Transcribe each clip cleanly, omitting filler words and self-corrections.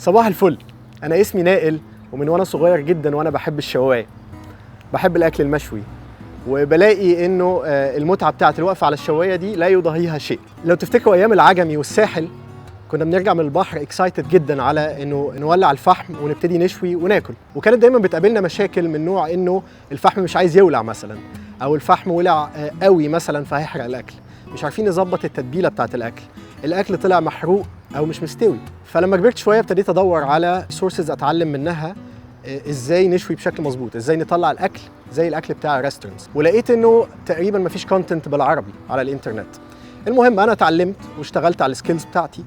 صباح الفل. انا اسمي نائل، ومن وانا صغير جدا وانا بحب الشوايه، بحب الاكل المشوي، وبلاقي انه المتعه بتاعت الوقفه على الشوايه دي لا يضاهيها شيء. لو تفتكروا ايام العجمي والساحل كنا بنرجع من البحر اكسايتد جدا على انه نولع الفحم ونبتدي نشوي وناكل، وكانت دايما بتقابلنا مشاكل من نوع انه الفحم مش عايز يولع مثلا، او الفحم ولع قوي مثلا فهيحرق الاكل، مش عارفين نظبط التتبيله بتاعت الاكل طلع محروق او مش مستوي. فلما كبرت شويه ابتديت ادور على سورسز اتعلم منها ازاي نشوي بشكل مظبوط، ازاي نطلع الاكل زي الاكل بتاع الريستورانتس، ولقيت انه تقريبا مفيش كونتنت بالعربي على الانترنت. المهم انا اتعلمت واشتغلت على السكيلز بتاعتي.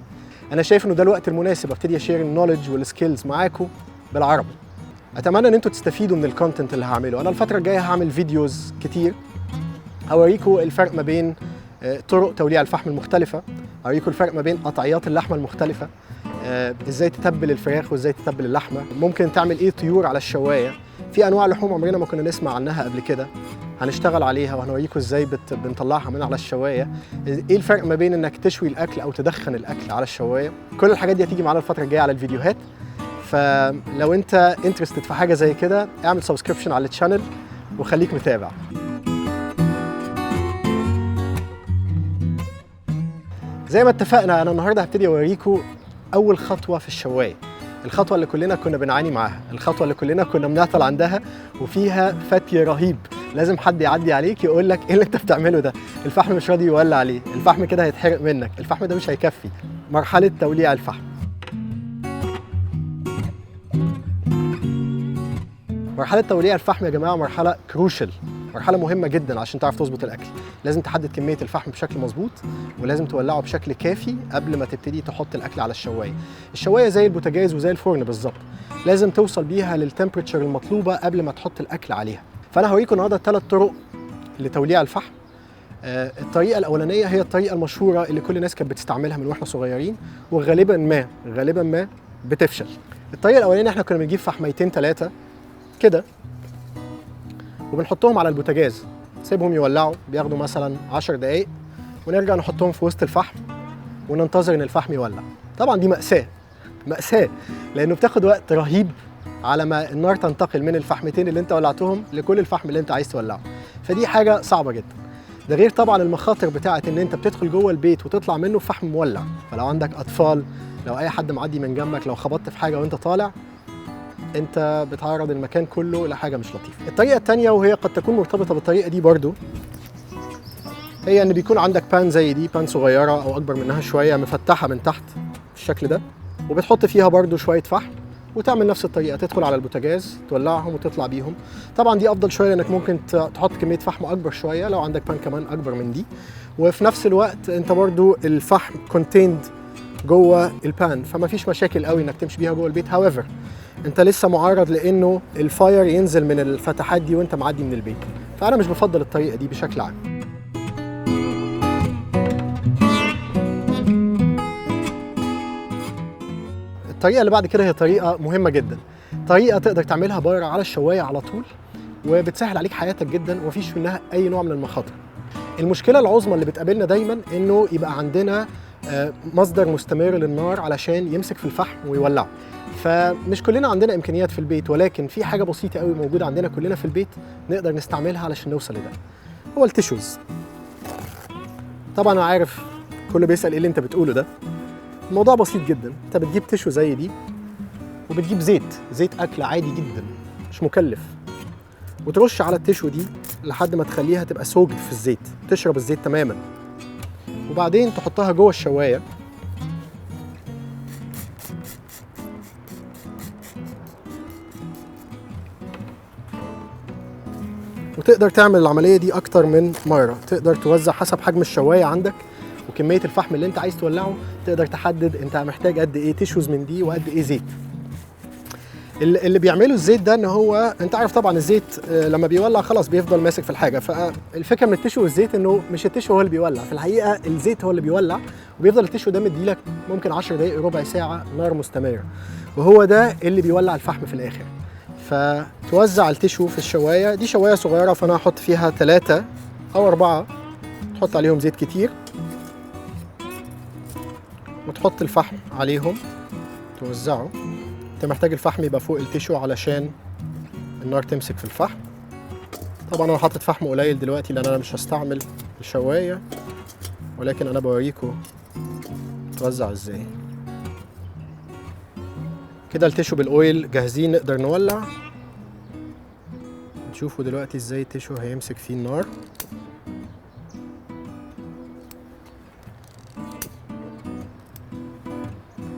انا شايف انه ده الوقت المناسب ابتدي اشير النولج والسكيلز معاكم بالعربي. اتمنى ان انتوا تستفيدوا من الكونتنت اللي هعمله. انا الفتره الجايه هعمل فيديوز كتير اوريكم الفرق ما بين طرق توليع الفحم المختلفه، اوريكم الفرق ما بين قطعيات اللحمه المختلفه، ازاي تتبل الفراخ وازاي تتبل اللحمه، ممكن تعمل ايه طيور على الشوايه، في انواع لحوم عمرنا ما كنا نسمع عنها قبل كده هنشتغل عليها وهنوريكم ازاي بنطلعها من على الشوايه، ايه الفرق ما بين انك تشوي الاكل او تدخن الاكل على الشوايه. كل الحاجات دي هتيجي معانا الفتره الجايه على الفيديوهات، فلو انت انترستد في حاجه زي كده اعمل سبسكريبشن على الشانل وخليك متابع. زي ما اتفقنا انا النهارده هبتدي اوريكم اول خطوه في الشوايه، الخطوه اللي كلنا كنا بنعاني معاها، الخطوه اللي كلنا كنا بنعطل عندها وفيها فتي رهيب، لازم حد يعدي عليك يقول لك ايه اللي انت بتعمله ده، الفحم مش راضي يولع عليه، الفحم كده هيتحرق منك، الفحم ده مش هيكفي. مرحله توليع الفحم. مرحله توليع الفحم يا جماعه مرحله كروشال، مرحله مهمه جدا عشان تعرف تظبط الاكل. لازم تحدد كميه الفحم بشكل مظبوط، ولازم تولعه بشكل كافي قبل ما تبتدي تحط الاكل على الشوايه. الشوايه زي البوتاجاز وزي الفرن بالظبط، لازم توصل بيها للتمبريتشر المطلوبه قبل ما تحط الاكل عليها. فانا هوريكم النهارده 3 طرق لتوليع الفحم. الطريقه الاولانيه هي الطريقه المشهوره اللي كل الناس كانت بتستعملها من واحنا صغيرين، وغالبا ما بتفشل. الطريقه الاولانيه احنا كنا بنجيب فحميتين 3 كده وبنحطهم على البوتاجاز، نسيبهم يولعوا، بياخدوا مثلا 10 دقايق ونرجع نحطهم في وسط الفحم وننتظر ان الفحم يولع. طبعا دي مأساة لانه بتاخد وقت رهيب على ما النار تنتقل من الفحمتين اللي انت ولعتهم لكل الفحم اللي انت عايز تولعه، فدي حاجه صعبه جدا. ده غير طبعا المخاطر بتاعه ان انت بتدخل جوه البيت وتطلع منه فحم مولع، فلو عندك اطفال، لو اي حد معدي من جنبك، لو خبطت في حاجه وانت طالع انت بتعرض المكان كله لحاجه مش لطيفه. الطريقه الثانيه وهي قد تكون مرتبطه بالطريقه دي برضو، هي ان بيكون عندك بان زي دي، بان صغيره او اكبر منها شويه مفتحه من تحت بالشكل ده، وبتحط فيها برضو شويه فحم وتعمل نفس الطريقه، تدخل على البوتاجاز تولعهم وتطلع بيهم. طبعا دي افضل شويه لانك ممكن تحط كميه فحم اكبر شويه لو عندك بان كمان اكبر من دي، وفي نفس الوقت انت برضو الفحم كونتيند جوه البان، فما فيش مشاكل قوي انك تمشي بيها جوه البيت. هاويفر انت لسه معرض لانه الفاير ينزل من الفتحات دي وانت معدي من البيت، فانا مش بفضل الطريقه دي بشكل عام. الطريقه اللي بعد كده هي طريقه مهمه جدا، طريقه تقدر تعملها بره على الشوايه على طول وبتسهل عليك حياتك جدا ومفيش منها اي نوع من المخاطر. المشكله العظمى اللي بتقابلنا دايما انه يبقى عندنا مصدر مستمر للنار علشان يمسك في الفحم ويولعه، فمش كلنا عندنا امكانيات في البيت، ولكن في حاجه بسيطه قوي موجوده عندنا كلنا في البيت نقدر نستعملها علشان نوصل لده، هو التيشوز. طبعا انا عارف كله بيسال ايه اللي انت بتقوله ده، الموضوع بسيط جدا. انت بتجيب تيشو زي دي وبتجيب زيت اكل عادي جدا مش مكلف، وترش على التيشو دي لحد ما تخليها تبقى سوجد في الزيت، تشرب الزيت تماما، وبعدين تحطها جوه الشوايه وتقدر تعمل العمليه دي اكتر من مره، تقدر توزع حسب حجم الشوايه عندك وكميه الفحم اللي انت عايز تولعه، تقدر تحدد انت محتاج قد ايه تيشوز من دي وقد ايه زيت. اللي بيعمله الزيت ده ان هو انت عارف طبعا الزيت لما بيولع خلاص بيفضل ماسك في الحاجه، فالفكره من التيشو والزيت انه مش التيشو هو اللي بيولع، في الحقيقه الزيت هو اللي بيولع، وبيفضل التيشو ده مديلك ممكن 10 دقائق ربع ساعه نار مستمره، وهو ده اللي بيولع الفحم في الاخر. فتوزع التيشو في الشوايه دي، شوايه صغيره فانا هحط فيها 3 أو 4، تحط عليهم زيت كتير وتحط الفحم عليهم توزعه. انت محتاج الفحم يبقى فوق التيشو علشان النار تمسك في الفحم. طبعا انا حاطط فحم قليل دلوقتي لان انا مش هستعمل الشوايه، ولكن انا بوريكم توزع ازاي. كده التيشو بالاويل جاهزين نقدر نولع. نشوفوا دلوقتي ازاي التيشو هيمسك فيه النار.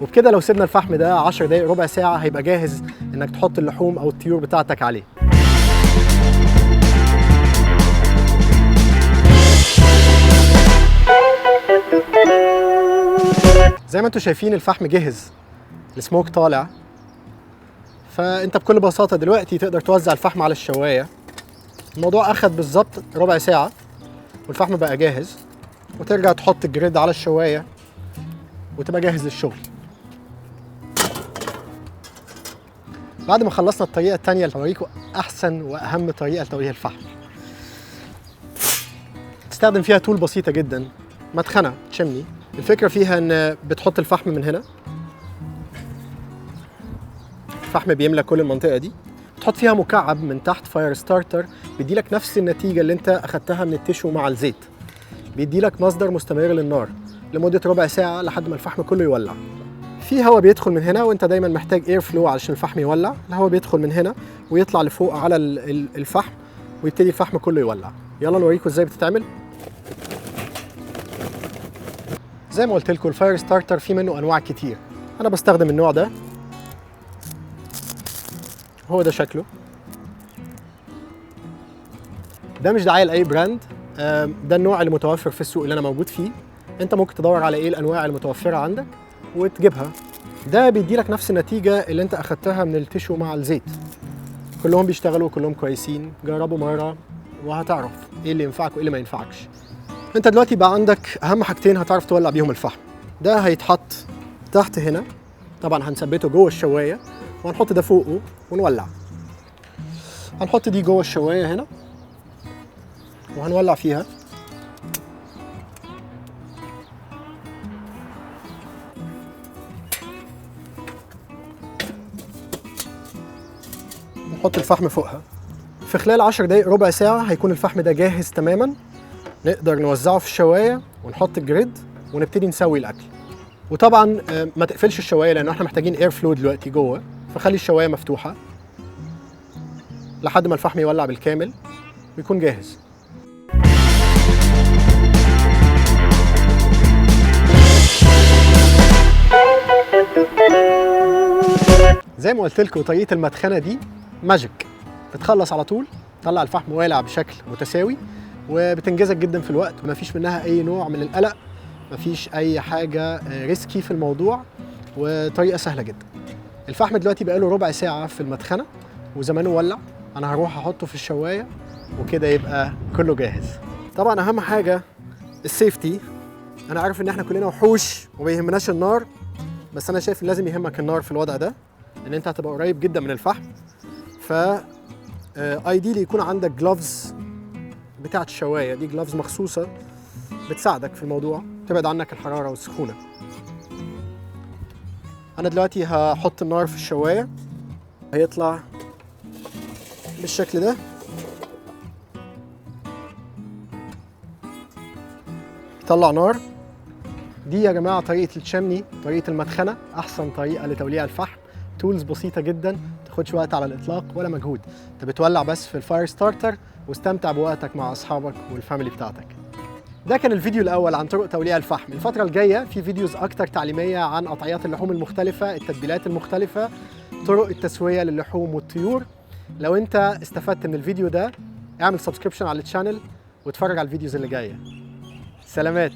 وبكده لو سيبنا الفحم ده 10 دقايق ربع ساعة هيبقى جاهز انك تحط اللحوم او الطيور بتاعتك عليه. زي ما انتم شايفين الفحم جهز، السموك طالع، فانت بكل بساطة دلوقتي تقدر توزع الفحم على الشواية. الموضوع اخد بالظبط ربع ساعة والفحم بقى جاهز، وترجع تحط الجريد على الشواية وتبقى جاهز للشغل. بعد ما خلصنا الطريقة التانية هوريكم أحسن وأهم طريقة لتوليع الفحم. تستخدم فيها تول بسيطة جدا، مدخنة تشمني. الفكرة فيها إن بتحط الفحم من هنا، الفحم بيملى كل المنطقة دي، تحط فيها مكعب من تحت فاير ستارتر بيديلك نفس النتيجة اللي أنت أخدتها من التيشو مع الزيت. بيديلك مصدر مستمر للنار لمدة ربع ساعة لحد ما الفحم كله يولع. في هواء بيدخل من هنا وانت دايما محتاج اير فلو علشان الفحم يولع. الهواء بيدخل من هنا ويطلع لفوق على الفحم ويبتدي الفحم كله يولع. يلا نوريكم ازاي بتتعمل. زي ما قلت لكم الفاير ستارتر في منه انواع كتير، انا بستخدم النوع ده، هو ده شكله. ده مش دعايه لاي براند، ده النوع اللي متوفر في السوق اللي انا موجود فيه. انت ممكن تدور على ايه الانواع المتوفره عندك وتجيبها. ده بيديلك نفس النتيجة اللي انت اخدتها من التيشو مع الزيت. كلهم بيشتغلوا وكلهم كويسين، جربوا مرة وهتعرف ايه اللي ينفعك وايه اللي ما ينفعكش. انت دلوقتي بقى عندك اهم حاجتين هتعرف تولع بيهم الفحم. ده هيتحط تحت هنا، طبعا هنثبته جوه الشواية، وهنحط ده فوقه ونولع. هنحط دي جوه الشواية هنا وهنولع فيها. نحط الفحم فوقها. في خلال 10 دقايق ربع ساعة هيكون الفحم ده جاهز تماما، نقدر نوزعه في الشواية ونحط الجريد ونبتدي نسوي الأكل. وطبعا ما تقفلش الشواية لأن احنا محتاجين اير فلو دلوقتي جوه، فخلي الشواية مفتوحة لحد ما الفحم يولع بالكامل ويكون جاهز. زي ما قلت لكم طريقة المدخنة دي ماجيك، بتخلص على طول، تطلع الفحم والع بشكل متساوي وبتنجزك جدا في الوقت، مفيش منها اي نوع من القلق، مفيش اي حاجه ريسكي في الموضوع، وطريقه سهله جدا. الفحم دلوقتي بقاله ربع ساعه في المدخنه وزمانه ولع. انا هروح احطه في الشوايه وكده يبقى كله جاهز. طبعا اهم حاجه السيفتي. انا عارف ان احنا كلنا وحوش وما يهمناش النار، بس انا شايف ان لازم يهمك النار في الوضع ده، ان انت هتبقى قريب جدا من الفحم. ف ايديلي يكون عندك جلوفز بتاعت الشوايه دي، جلوفز مخصوصه بتساعدك في الموضوع، تبعد عنك الحراره والسخونه. انا دلوقتي هحط النار في الشوايه، هيطلع بالشكل ده. يطلع نار. دي يا جماعه طريقه التشمني، طريقه المدخنه، احسن طريقه لتوليع الفحم. تولز بسيطه جدا، تاخدش وقت على الاطلاق ولا مجهود. انت بتولع بس في الفاير ستارتر واستمتع بوقتك مع اصحابك والفاميلي بتاعتك. ده كان الفيديو الاول عن طرق توليع الفحم. الفتره الجايه في فيديوز اكتر تعليميه عن قطعيات اللحوم المختلفه، التتبيلات المختلفه، طرق التسويه للحوم والطيور. لو انت استفدت من الفيديو ده اعمل سبسكريبشن على الشانل واتفرج على الفيديوز اللي جايه. سلامات.